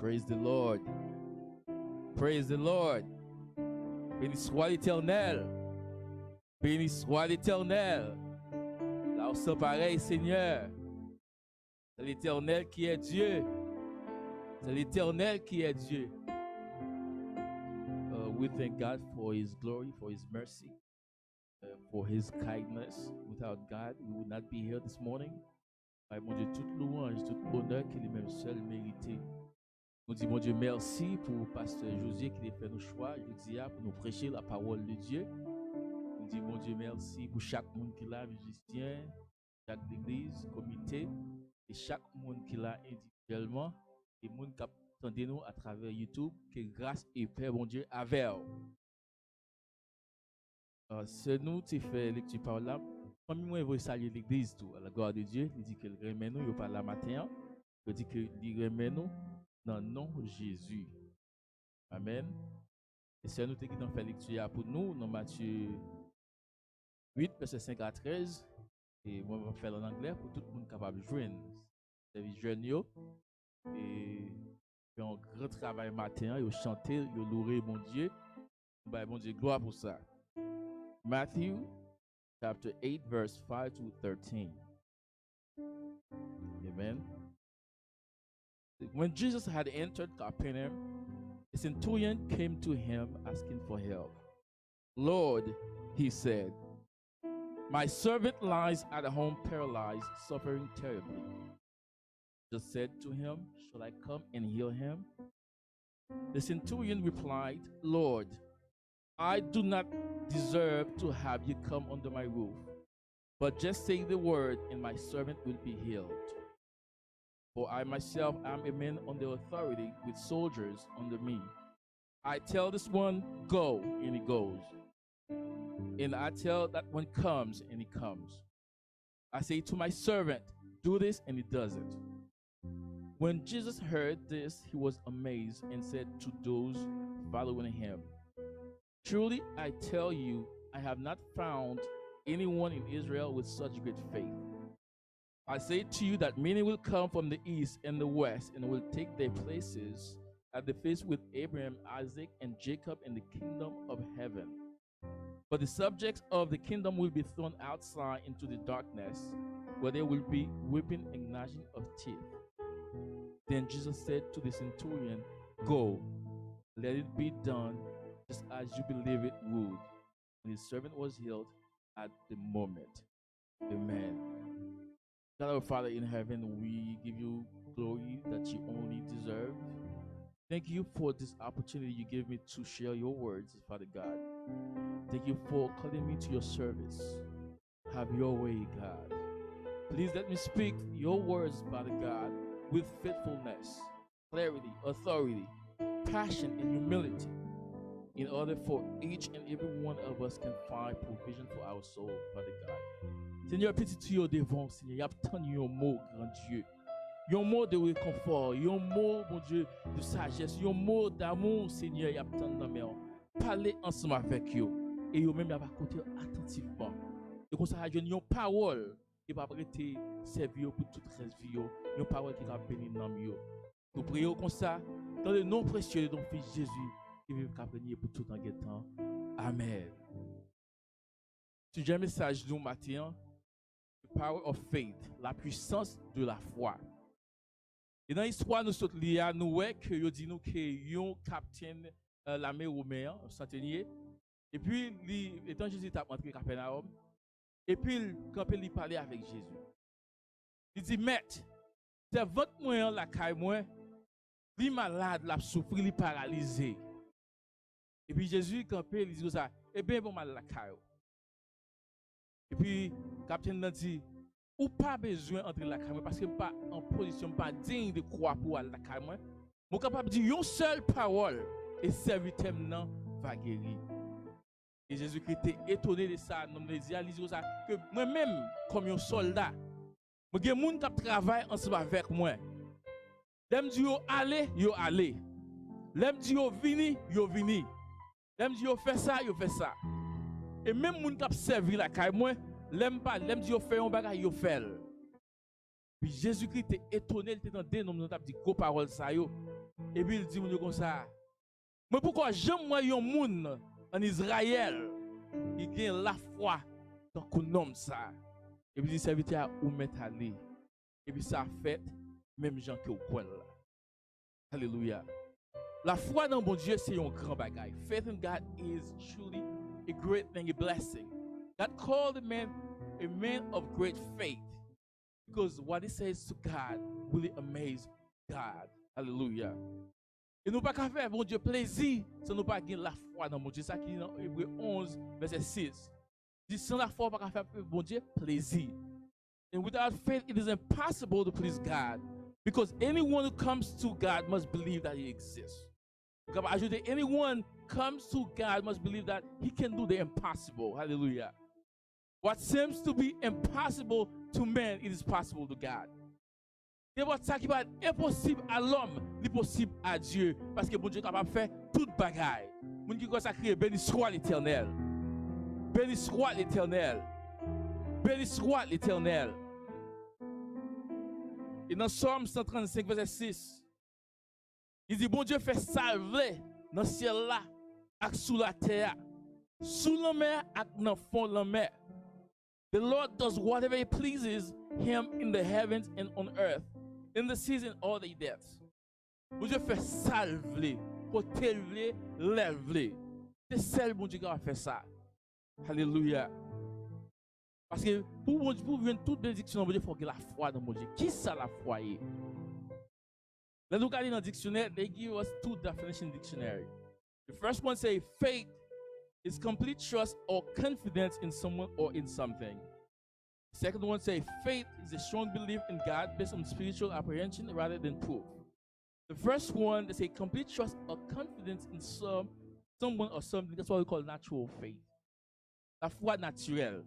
Praise the Lord. Praise the Lord. Béni soit l'Éternel. Béni soit l'Éternel. Là où c'est pareil, Seigneur. C'est l'Éternel qui est Dieu. C'est l'Éternel qui est Dieu. We thank God for His glory, for His mercy, for His kindness. Without God, we would not be here this morning. Mon Dieu, toute louange, tout honneur qu'il est même seul mérité. Nous disons, mon Dieu, merci pour Pasteur Josier qui a fait nos choix, je dis, pour nous prêcher la parole de Dieu. Nous disons, mon Dieu, merci pour chaque monde qui l'a, musicien, chaque église, comité, et chaque monde qui l'a individuellement, et le monde qui attendez nous à travers YouTube, que grâce et paix, mon Dieu, avec vous. C'est nous qui fait lecture par là. Comme moi, je veux saluer l'église, tout, à la gloire de Dieu. Il dit qu'il remet nous, il parle la matin. Il dit qu'il remet nous dans le nom de Jésus. Amen. Et c'est nous qui avons fait lecture pour nous, dans Matthieu 8, verset 5 à 13. Et moi, je vais faire en anglais pour tout le monde capable de joindre. C'est les jeunes. Et fait un grand travail matin, ils chantent, ils louent mon Dieu. Bon Dieu, gloire pour ça. Matthew chapter 8, verse 5 to 13. Amen. When Jesus had entered Capernaum, a centurion came to him asking for help. Lord, he said, my servant lies at home paralyzed, suffering terribly. Jesus said to him, shall I come and heal him? The centurion replied, Lord, I do not deserve to have you come under my roof, but just say the word and my servant will be healed. For I myself am a man under authority with soldiers under me. I tell this one, go, and he goes. And I tell that one, comes, and he comes. I say to my servant, do this, and he does it. When Jesus heard this, he was amazed and said to those following him, truly, I tell you, I have not found anyone in Israel with such great faith. I say to you that many will come from the east and the west and will take their places at the feast with Abraham, Isaac, and Jacob in the kingdom of heaven. But the subjects of the kingdom will be thrown outside into the darkness, where there will be weeping and gnashing of teeth. Then Jesus said to the centurion, go, let it be done just as you believe it would. And his servant was healed at the moment. Amen. God our Father in heaven, we give you glory that you only deserve. Thank you for this opportunity you gave me to share your words, Father God. Thank you for calling me to your service. Have your way, God. Please let me speak your words, Father God, with faithfulness, clarity, authority, passion, and humility, in order for each and every one of us can find provision for our soul, Father God. Seigneur, petit au devant, Seigneur, il y a tant de mots, grand Dieu. Un mot de réconfort, un mot, mon Dieu, de sagesse, un mot d'amour, Seigneur, il y a tant de mots. Parlez ensemble avec eux. Et eux-mêmes, il y a écouté attentivement. Et comme ça, il y a une parole qui va prêter servir pour toute reste vie, une parole qui va bénir dans nous. Nous prions comme ça, dans le nom précieux de ton Fils Jésus, qui veut qu'après pour tout en temps. Amen. Sujet message nous matin, the power of faith, la puissance de la foi. Et dans l'histoire, nous sommes liés à nous, que nous disons que un capitaine l'armée romaine, un centenier, et puis, étant Jésus est entré à Capernaum, et puis, quand il parlait avec Jésus, il dit, maître, c'est votre moyen, la caille, moi, il est malade, il a souffert, il est paralysé. Et puis, Jésus, quand il dit ça, eh bien, bon, mal la caille. Et puis, le capitaine a dit, ou pas besoin d'entrer la caille, parce que pas en position, pas digne de croire pour aller la caille, moi, je suis capable de dire une seule parole, et serviteur va guérir. Et Jésus-Christ était étonné de ça. Nous me dit ça que moi-même, comme un soldat, je suis un monde qui travaille ensemble avec moi. L'aime dit yo allez, yo allez. L'aime dit yo vini, yo vini. L'aime dit yo fait ça, yo fait ça. Et même monde qui servi la caille moi, l'aime pas, l'aime dit yo fait un bagage, yo fait. Puis Jésus-Christ était étonné, il était dans des noms, nous avons dit go parole ça yo. Et puis il dit comme ça. Mais pourquoi j'aime moi un monde en Israël qui gagne la foi dans un homme ça? Et puis il dit serviteur ou mettre aller. Et puis ça fait même gens qui au coin là. Alléluia. La foi dans bon Dieu c'est un grand bagage. Faith in God is truly a great thing, a blessing. God called a man of great faith because what he says to God really amazed God. Hallelujah. Et nous pas qu'à faire bon Dieu plaisir sans nous pas gagner la foi dans mon Dieu. Ça qui est dans Hébreux 11 verset 6. Dit sans la foi pas qu'à faire bon Dieu plaisir. And without faith it is impossible to please God because anyone who comes to God must believe that he exists. Comme ajouter anyone comes to God must believe that he can do the impossible. Hallelujah. What seems to be impossible to man, it is possible to God. Et votre ça qui va être impossible à l'homme, c'est possible à Dieu. Parce que bon Dieu est capable de faire toute bagaille. Moun qui consacré, béni soit l'Éternel. Béni soit l'Éternel. Béni soit l'Éternel. Et dans Somme 135, verset 6, il dit, bon Dieu fait salver dans le ciel là, et sous la terre, sous la mer et dans le fond de la mer. The Lord does whatever he pleases him in the heavens and on earth, in the seas and all the depths. Bon Dieu fait salver, pour t'élever, lever. C'est seul bon Dieu qui va faire ça. Alléluia. Parce que pour venir toute bénédiction, bon Dieu, il faut que la foi dans mon Dieu. Qui ça la foi est? Là, nous regardons dans le dictionnaire, they give us two definitions in the dictionary. The first one says faith is complete trust or confidence in someone or in something. The second one says faith is a strong belief in God based on spiritual apprehension rather than proof. The first one, they say complete trust or confidence in someone or something. That's what we call natural faith. La foi naturelle.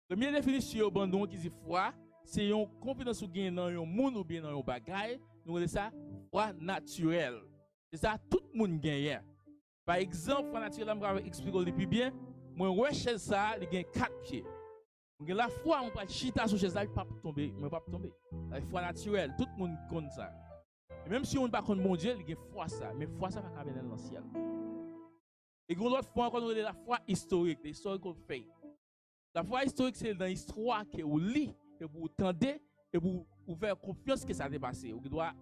La première définition abandon qui dit foi, c'est une confiance ou gain dans un monde ou bien dans un bagage. Nous appelons ça foi naturelle. C'est ça tout le monde gagne. Par exemple, foi naturelle, je vais expliquer le plus bien. Moi, recherche ça, il gagne 4 pieds. La foi, on va chita sur chaise, il ne va pas tomber, mais pas tomber. La foi naturelle, tout le monde compte ça. Et même si on ne pas contre mon Dieu, il gagne foi ça, mais foi ça va venir dans le ciel. Et l'autre foi, on a la foi historique, the historical faith. La foi historique, c'est dans l'histoire que vous lisez, que vous entendez, et vous faire confiance que ça s'est passé. Vous doit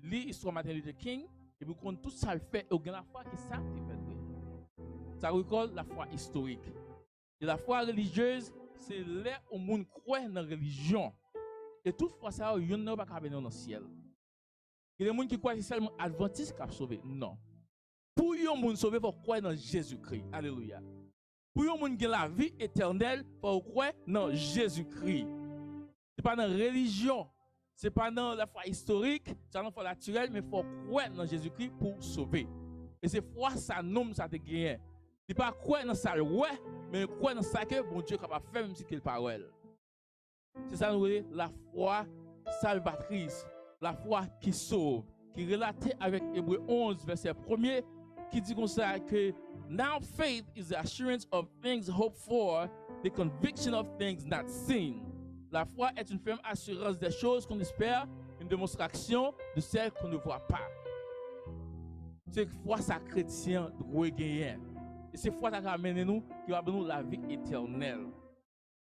lire l'histoire de Martin Luther King, et vous comptez tout ça le fait, et vous avez la foi que ça a été fait. Ça recorde la foi historique. Et la foi religieuse, c'est là où le monde croit dans la religion. Et toutefois, ça, il n'y a pas venir dans le ciel. Il y a des gens qui croient que c'est seulement Adventiste qui a sauvé. Non. Pour les gens sauver, il faut croire dans Jésus-Christ. Alléluia. Pour les gens qui ont la vie éternelle, il faut croire dans Jésus-Christ. Ce n'est pas dans la religion, ce n'est pas dans la foi historique, c'est dans la foi naturelle, mais il faut croire dans Jésus-Christ pour sauver. Et c'est foi, ça nomme, ça te gagne. Ce n'est pas croire dans ça, mais croire dans ça que bon Dieu est capable de faire, même si c'est parole. C'est ça, nous voyons, la foi salvatrice, la foi qui sauve, qui est relatée avec Hébreux 11, verset 1er, qui dit comme ça que now faith is the assurance of things hoped for, the conviction of things not seen. La foi est une ferme assurance des choses qu'on espère, une démonstration de celles qu'on ne voit pas. C'est foi ça chrétien de gagner. Et c'est foi ça qui amène nous, qui va nous la vie éternelle.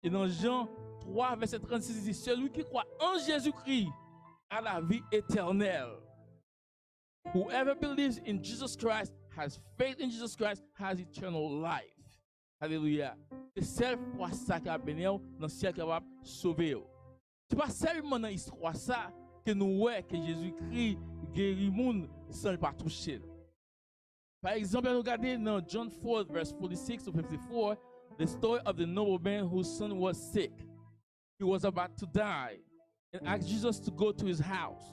Et dans Jean 3, verset 36, il dit, celui qui croit en Jésus-Christ a la vie éternelle. Whoever believes in Jesus Christ, has faith in Jesus Christ, has eternal life. Alléluia. C'est celle foi ça qui a béni dans le ciel qui va sauver. Ce n'est pas seulement dans l'histoire ça que nous voyons que Jésus-Christ guérit le monde sans le pas toucher. Par exemple, regardez dans John 4, verse 46 to 54, the story of the nobleman whose son was sick. He was about to die and asked Jesus to go to his house.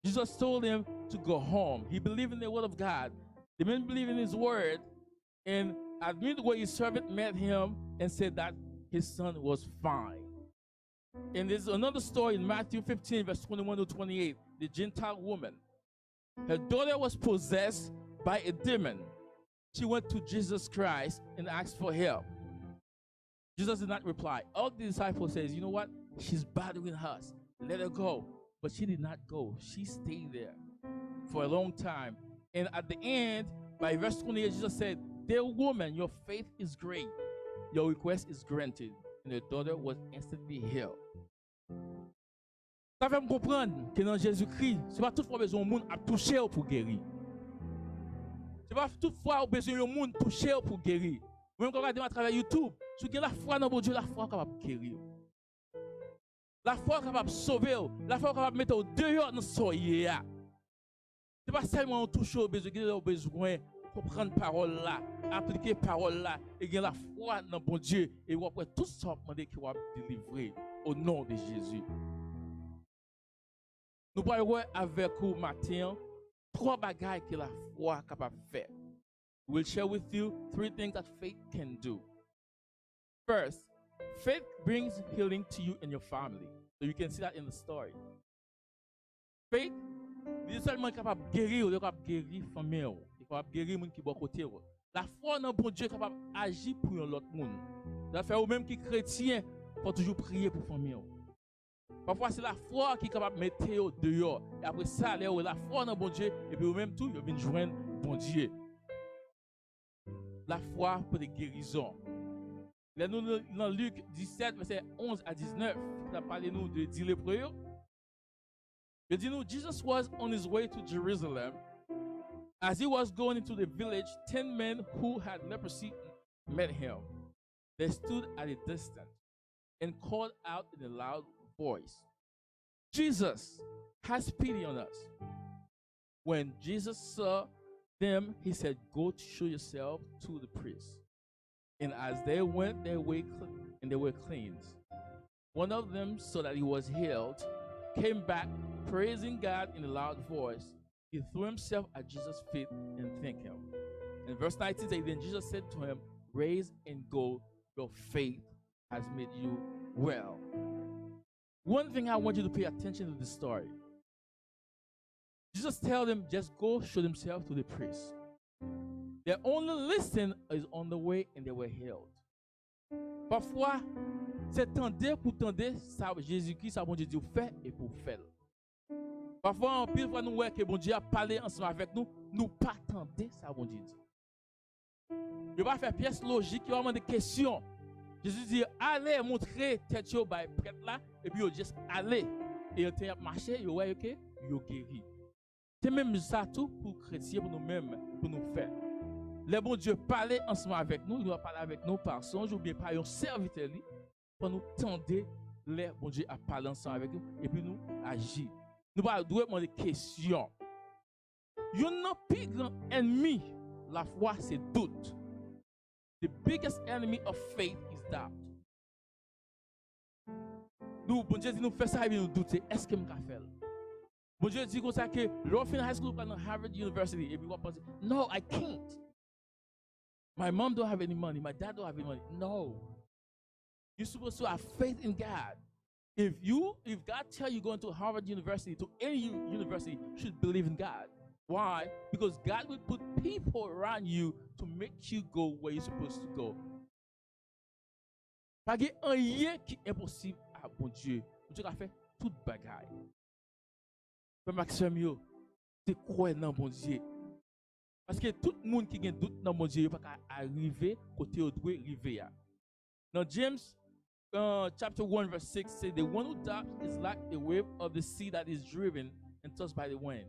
Jesus told him to go home. He believed in the word of God. The man believed in his word, and at midway his servant met him and said that his son was fine. And there's another story in Matthew 15, verse 21 to 28, the Gentile woman. Her daughter was possessed by a demon. She went to Jesus Christ and asked for help. Jesus did not reply. All the disciples says, you know what? She's bothering us. Let her go. But she did not go. She stayed there for a long time. And at the end, by verse 28, Jesus said, "Dear woman, your faith is great. Your request is granted." And her daughter was instantly healed. Ça fait me comprendre que dans Jésus-Christ, ce n'est pas toutefois besoin de monde à toucher pour guérir. Ce n'est pas toutefois besoin de monde toucher pour guérir. Même quand on regarde à travers YouTube, si vous avez la foi dans mon Dieu, la foi est capable de guérir. La foi est capable de sauver. La foi est capable de mettre au dehors dans ce soyez. Ce n'est pas seulement toucher au besoin de comprendre parole là, appliquer parole là, et gagner la foi dans bon Dieu, et vous après tout ça demander qu'il va délivrer au nom de Jésus. Nous parlons avec vous matin 3 bagages que la foi est capable de faire. We'll share with you 3 things that faith can do. First, faith brings healing to you and your family. So you can see that in the story. Faith, il est seulement capable de guérir, il est capable de guérir la famille, il est capable de guérir les gens qui sont à côté. La foi dans bon Dieu est capable d'agir pour l'autre monde. Ça fait vous-même qui chrétien, il faut toujours prier pour la famille. Parfois, c'est la foi qui est capable de mettre dehors. Et après ça, la foi dans bon Dieu, et puis vous-même tout, vous venez joindre bon Dieu. La foi pour des guérisons. Là, nous, dans Luc 17, verset 11 à 19, il a parlé nous de 10 lépreux. Il dit nous, Jesus was on his way to Jerusalem. As he was going into the village, 10 men who had leprosy met him. They stood at a distance and called out in a loud voice, "Jesus has pity on us." When Jesus saw them, he said, "Go show yourself to the priest." And as they went their way and they were cleansed, one of them saw that he was healed, came back praising God in a loud voice. He threw himself at Jesus' feet and thanked him. And verse 19 says, then Jesus said to him, "Rise and go, your faith has made you well." One thing I want you to pay attention to this story. Jesus told them, just go show themselves to the priest. Their only listen is on the way and they were healed. Parfois, c'est tendre pour tendre, ça Jésus-Christ, ça bon Dieu dit fait et pour faire. Parfois, en pile fois nous voyons que bon Dieu a parlé ensemble avec nous, nous pas tendre ça bon Dieu dit. Il va faire pièce logique, il va demander des questions. Jésus dit, allez montrer tête au bail prêtre là, et puis juste allez. Et il a marché, il voit que il guéri. C'est même ça tout pour chrétiens, pour nous-mêmes, pour nous faire. Le bon Dieu parler ensemble avec nous, il va parler avec nous par songe ou bien par un serviteur pour nous tendre le bon Dieu à parler ensemble avec nous et puis nous agir. Nous allons demander des questions. Notre plus grand ennemi, la foi, c'est doute. The biggest enemy of faith is doubt. Nous, bon Dieu dit nous fait ça et nous douter. Est-ce que je peux faire? Bon Dieu dit comme ça que l'orphan high school à Harvard University et puis on pense, no, I can't. My mom don't have any money. My dad don't have any money. No. You're supposed to have faith in God. If God tells you going to Harvard University, to any university, you should believe in God. Why? Because God will put people around you to make you go where you're supposed to go. Pas qu'il y a rien qui est impossible à bon Dieu. Dieu a fait toute bagaille. Mais Maxime, c'est quoi dans bon Dieu? Parce que tout le monde qui a doute dans mon Dieu, il ne peut pas arriver côté où il doit arriver. Now, James chapter 1, verse 6 says, "The one who doubts is like the wave of the sea that is driven and tossed by the wind."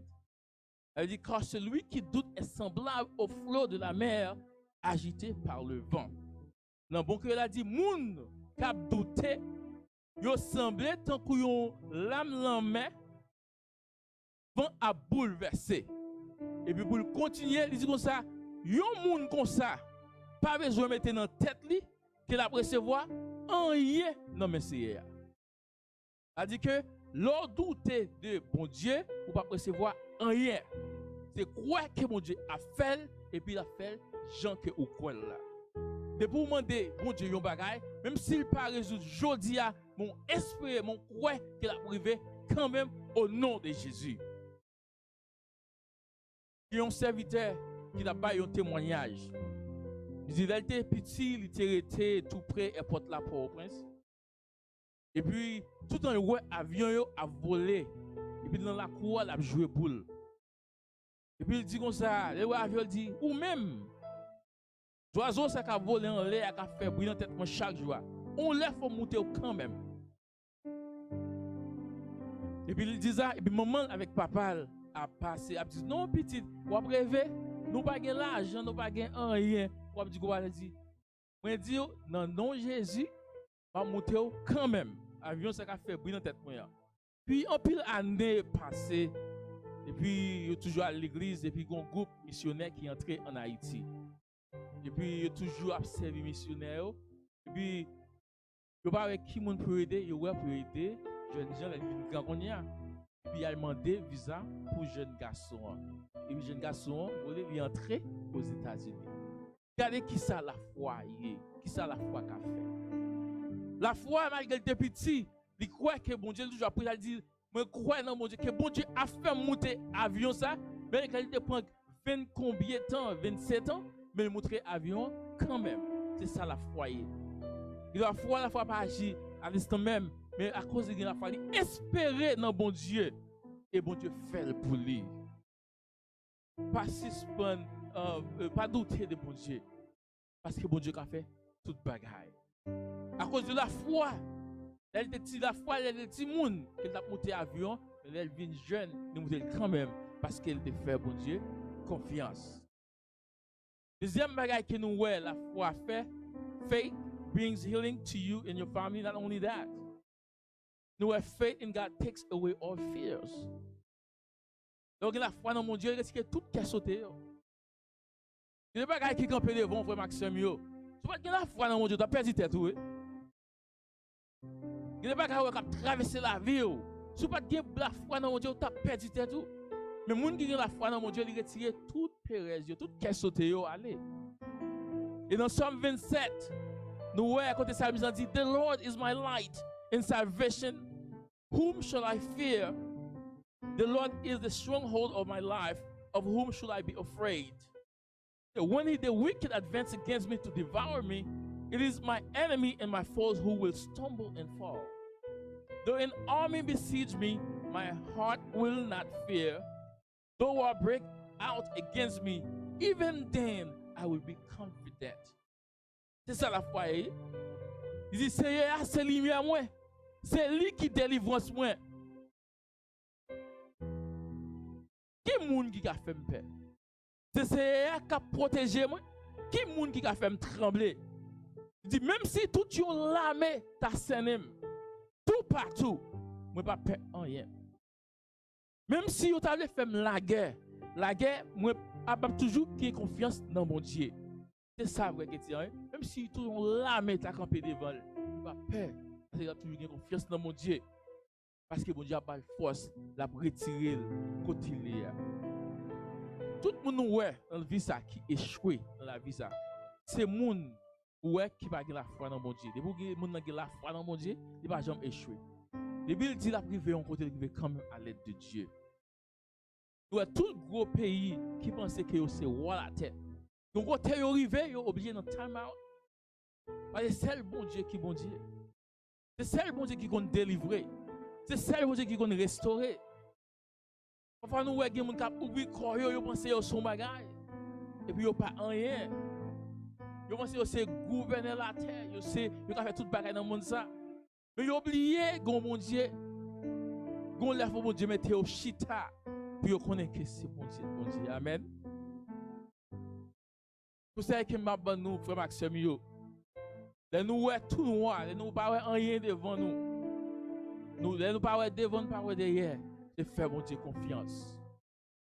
Elle dit, car celui qui doute est semblable au flot de la mer agité par le vent. Dans bon cœur, elle a dit, moun qui a douté, yo semblé tant qu'on lame l'en vent a bouleversé. Et puis pour le continuer, il dit comme ça, yon moun comme ça, pas besoin de mettre dans tête li, qu'il a recevoir rien dans messier. Elle dit que l'on doute de bon Dieu, ou pas recevoir rien. C'est quoi que mon Dieu a fait et puis il a fait gens que ou quoi là. De pour demander bon Dieu yon bagay, même s'il pas résoudre jodi a mon esprit, mon croix qu'il a privé quand même au nom de Jésus. Il y a un serviteur qui a pas un témoignage. Il dit, il était petit, il était tout près airport là pour au prince. Et puis, tout en haut, avion a volé Et puis dans la cour, il a joué boule. Et puis il dit comme ça, le avion dit, ou même, l'oiseau ça a volé en l'air, a fait briller tête moi chaque jour. On lève faut monter quand même. Et puis il dit ça, et puis maman avec papa a passé, a dit non petit, ou après rêver, nous pas gain l'argent, nous pas gain rien. Ou après dit quoi dit, moi dit non non Jésus, va monter quand même. Avion ça a fait briller tête moi. Puis en pile année passée. Et puis, il y a toujours à l'église, et puis il y a un groupe missionnaire qui est entré en Haïti. Et puis, il y a toujours à servir missionnaire. Et puis, il n'y a pas avec qui on peut aider, il y a pour aider. Jeunes gens, ils viennent grand. Et puis, il a demandé visa pour jeunes garçons. Et puis, jeunes garçons, ils sont entrés aux États-Unis. Regardez qui ça la foi, qui ça la foi qu'a fait. La foi, malgré le petit, il croit que bon Dieu, toujours après, il dit, moi crois dans mon Dieu que bon Dieu a fait monter avion ça, mais quand il prend 20 combien de temps, 27 ans, mais il montre avion quand même. C'est ça la foi. La foi pas agir à l'instant même, mais à cause de la foi, il espérer dans bon Dieu et bon Dieu fait le pour lui. Pas suspendre, pas douter de bon Dieu, parce que bon Dieu a fait toute bagaille. À cause de la foi. Elle était la foi, elle était petit monde, elle a monté avion, elle vient jeune, nous monter quand même parce qu'elle te fait bon Dieu confiance. Deuxième bagage que nous voyons la foi fait, faith brings healing to you and your family. Not only that, nous voyons faith in God takes away all fears. Donc la foi dans mon Dieu, risque tout qui a sauté. Il n'y a pas bagage qui campe devant frère Maxime yo. Tu vois que la foi dans mon Dieu, tu as perdu tête oui. Il n'y a pas de traverser la vie. Si tu n'as pas la foi dans mon Dieu, tu as perdu tout. Mais les gens qui ont la foi dans mon Dieu, ils retirent toute pérez, toute caisse sautée. Et dans Psalm 27, nous voyons à côté de ça, il dit, The Lord is my light and salvation. Whom shall I fear? The Lord is the stronghold of my life. Of whom should I be afraid? When the wicked advance against me to devour me, it is my enemy and my foes who will stumble and fall. Though an army besiege me, my heart will not fear. Though war break out against me, even then I will be confident. C'est ça la foi. Il dit, c'est lui à moi. C'est lui qui délivre moi. Qui est le monde qui a fait me peur? C'est lui qui a protégé moi. Qui est le monde qui a fait me trembler? Il dit, même si tout yon l'armée t'a saigné, tout partout, moi pas peur en rien. Même si vous avez fait la guerre, moi j'ai toujours confiance dans mon Dieu. C'est ça vrai que tu même si tout yon l'armée t'a campé devant, pas peur, parce que j'ai toujours confiance dans mon Dieu. Parce que mon Dieu a pas de force, la retirer côté là. Tout le monde ouais dans la vie ça qui échoué dans la vie ça. C'est monde ouais qui va la foi dans mon Dieu. Depuis que moun n'a la foi dans mon Dieu, il va jamais échouer. Depuis il dit la privé on côté il va quand même à l'aide de Dieu. Ouais tout gros pays qui pensait que c'est roi la tête. Donc quand tu arrivé, yo obligé dans time out. Parce que c'est le bon Dieu qui bon Dieu. C'est le bon Dieu qui va délivrer. C'est le bon Dieu qui va restaurer. Parfois nous ouais gen moun k'ap oubli corps yo pense yo son bagage. Et puis yo pas rien. Yo pense yo c'est gouverner la terre, yo c'est yo ka fait tout bagage dans le monde ça. Mais yo oublié gon mon Dieu. Gon lève mon Dieu mette au chita. Puis yo connaît que c'est bon Dieu. Amen. Pour ça que m'a ban nous frère Maxime yo. Là nous ouais tout noir, là nous pas ouais rien devant nous. Nous là nous pas ouais devant, pas ouais derrière. C'est faire mon Dieu confiance.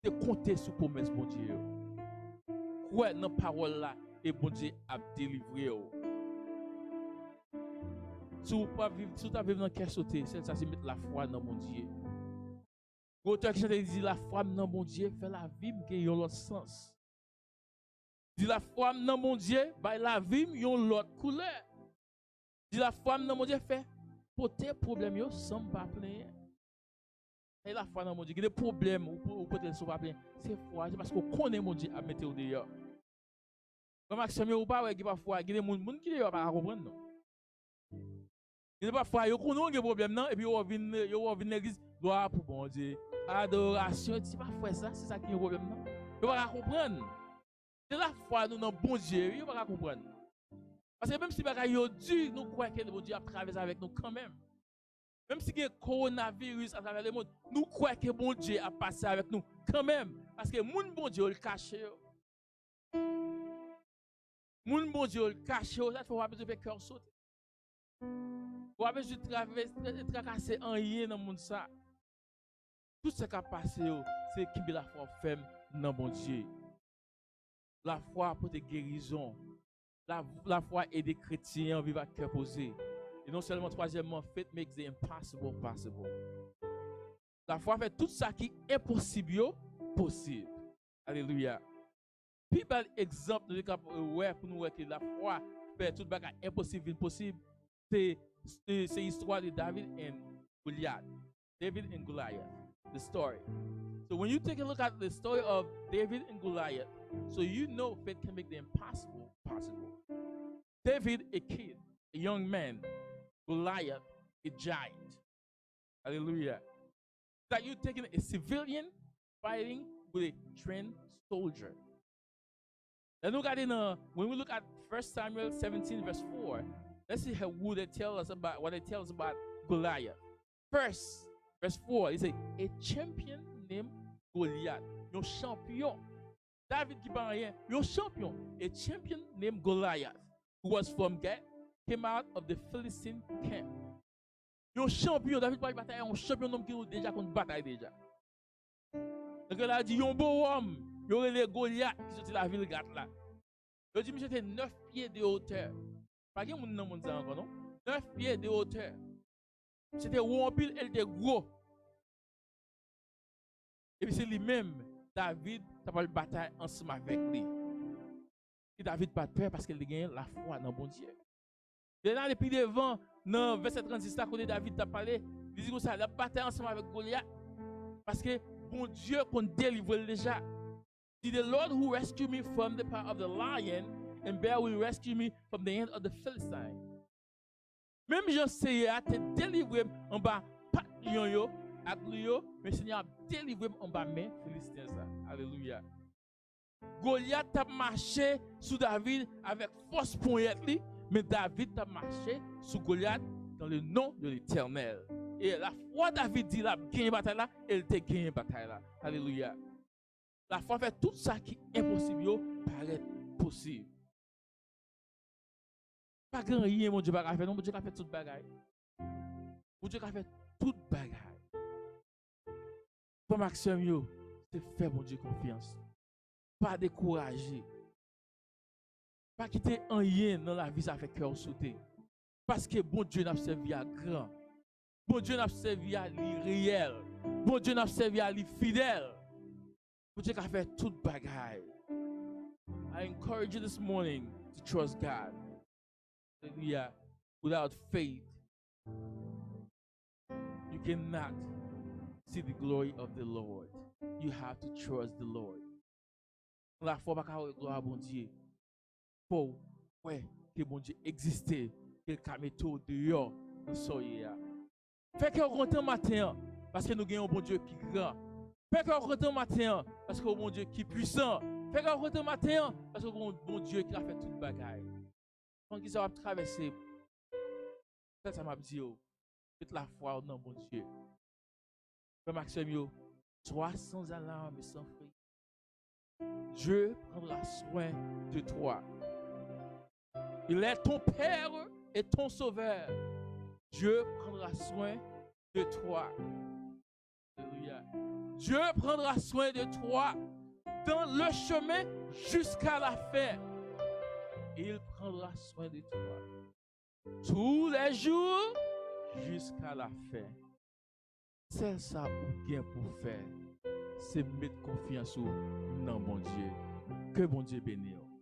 C'est compter sur promesse mon Dieu. Quoi dans parole là et bon Dieu a délivré. Si vous pas vivre, si vous vivre dans quel sauté, c'est ça c'est mettre la foi dans mon Dieu. L'auteur qui dit la foi dans mon Dieu fait la vie qui a l'autre sens. Dit la foi dans mon Dieu, bah la vie yon l'autre couleur. Dit la foi dans mon Dieu fait porter problème yo sans pas plaindre. Et la foi dans mon Dieu, il y a des problèmes ou peut-être pas plaindre. C'est foi, c'est parce qu'on connaît mon Dieu à mettre au dehors. Comme Maxime ou pas ouais qui pas foi, il y a des gens qui ne pas comprendre non. Et parfois, yo connaît un problème non et puis yo vinn l'église, gloire pour bon Dieu. Adoration, c'est pas frère ça, c'est ça qui est un problème non. Yo pas comprendre. C'est la foi nous dans bon Dieu, yo pas comprendre. Parce que même si bagay yo dur, nous croyons que le bon Dieu a traversé avec nous quand même. Même si il y a un coronavirus à travers le monde, nous croyons que bon Dieu a passé avec nous quand même. Parce que mon bon Dieu le cache. Mon bon Dieu le cache, ça faut pas besoin de faire cœur sauter. Faut pas besoin de tracasser en rien dans le monde ça. Tout ce qui a passé, c'est qui la foi ferme dans bon Dieu. La foi pour des guérisons. La foi et des chrétiens vivent à cœur posé. Et non seulement troisièmement, faith makes the impossible possible. La foi fait tout ça qui est possible possible. Alléluia. Puis bel exemple de pour nous voir que la foi fait tout bagage impossible possible. C'est l'histoire de David and Goliath. David and Goliath. The story. So when you take a look at the story of David and Goliath, so you know faith can make the impossible possible. David, a kid, a young man. Goliath, a giant. Hallelujah. That you're taking a civilian fighting with a trained soldier. Then when we look at 1 Samuel 17, verse 4, let's see what they tell us about Goliath. First, verse 4, it says, a champion named Goliath. Your champion. David qui parle rien. Your champion. A champion named Goliath, who was from Gath, came out of the Philistine camp. Yon champion, David parle bataille, un champion homme qui déjà contre bataille déjà. Donc il a dit yon beau homme, yon les Goliath qui sorti la ville Gath là. Il dit monsieur était 9 pieds de hauteur. Pas que moun nan moun ça encore non? 9 pieds de hauteur. C'était gros pile, elle était gros. Et puis c'est lui-même, David, ça va le bataille ensemble avec lui. Et David pas peur parce qu'il a gagné la foi dans bon Dieu. Et là, depuis devant, dans verset 36, là, quand David t'a parlé, il dit que ça, la bataille ensemble avec Goliath. Parce que bon Dieu qu'on délivre déjà. See, the Lord who rescued me from the power of the lion, and bear will rescue me from the hand of the Philistine. Même je sais, à te délivrer en bas, pas lion yo, ak yo, mais le Seigneur a délivré en bas main Philistins. Alléluia. Goliath a marché sous David avec force poignette, mais David a marché sous Goliath dans le nom de l'Éternel. Et la foi David dit la gagné bataille là, elle te gagné bataille là. Alléluia. La foi fait tout ça qui est impossible, paraît possible. Pas grand rien, mon Dieu, pas faire. Non, mon Dieu a fait toute bagaille. Mon Dieu a fait toute bagaille. Pour Maxime, c'est faire mon Dieu confiance. Pas décourager. Pas quitter un rien dans la vie, ça fait cœur sauter. Parce que bon Dieu n'a servi à grand. Bon Dieu n'a servi à l'irréel. Bon Dieu n'a servi à l'fidèle. Bon Dieu a fait toute bagaille. I encourage you this morning to trust God. Hallelujah. Without faith, you cannot see the glory of the Lord. You have to trust the Lord. La foi pas qu'à gloire à bon Dieu. Faut ouais que bon Dieu existe, qu'il a mis tout dehors dans soyez. Fait que content matin parce que nous gagnons un bon Dieu qui grand. Fait que content matin parce que bon Dieu qui est puissant. Fait que content matin parce que bon Dieu qui a fait toute bagaille. Quand ils ont traversé, ça m'a dit, faites la foi dans mon Dieu. Frère Maxime, sois sans alarme et sans frayeur. Dieu prendra soin de toi. Il est ton Père et ton Sauveur. Dieu prendra soin de toi. Alléluia. Dieu prendra soin de toi dans le chemin jusqu'à la fin. Il prendra soin de toi tous les jours jusqu'à la fin. C'est ça ou bien pour faire, c'est mettre confiance dans bon Dieu. Que bon Dieu bénisse.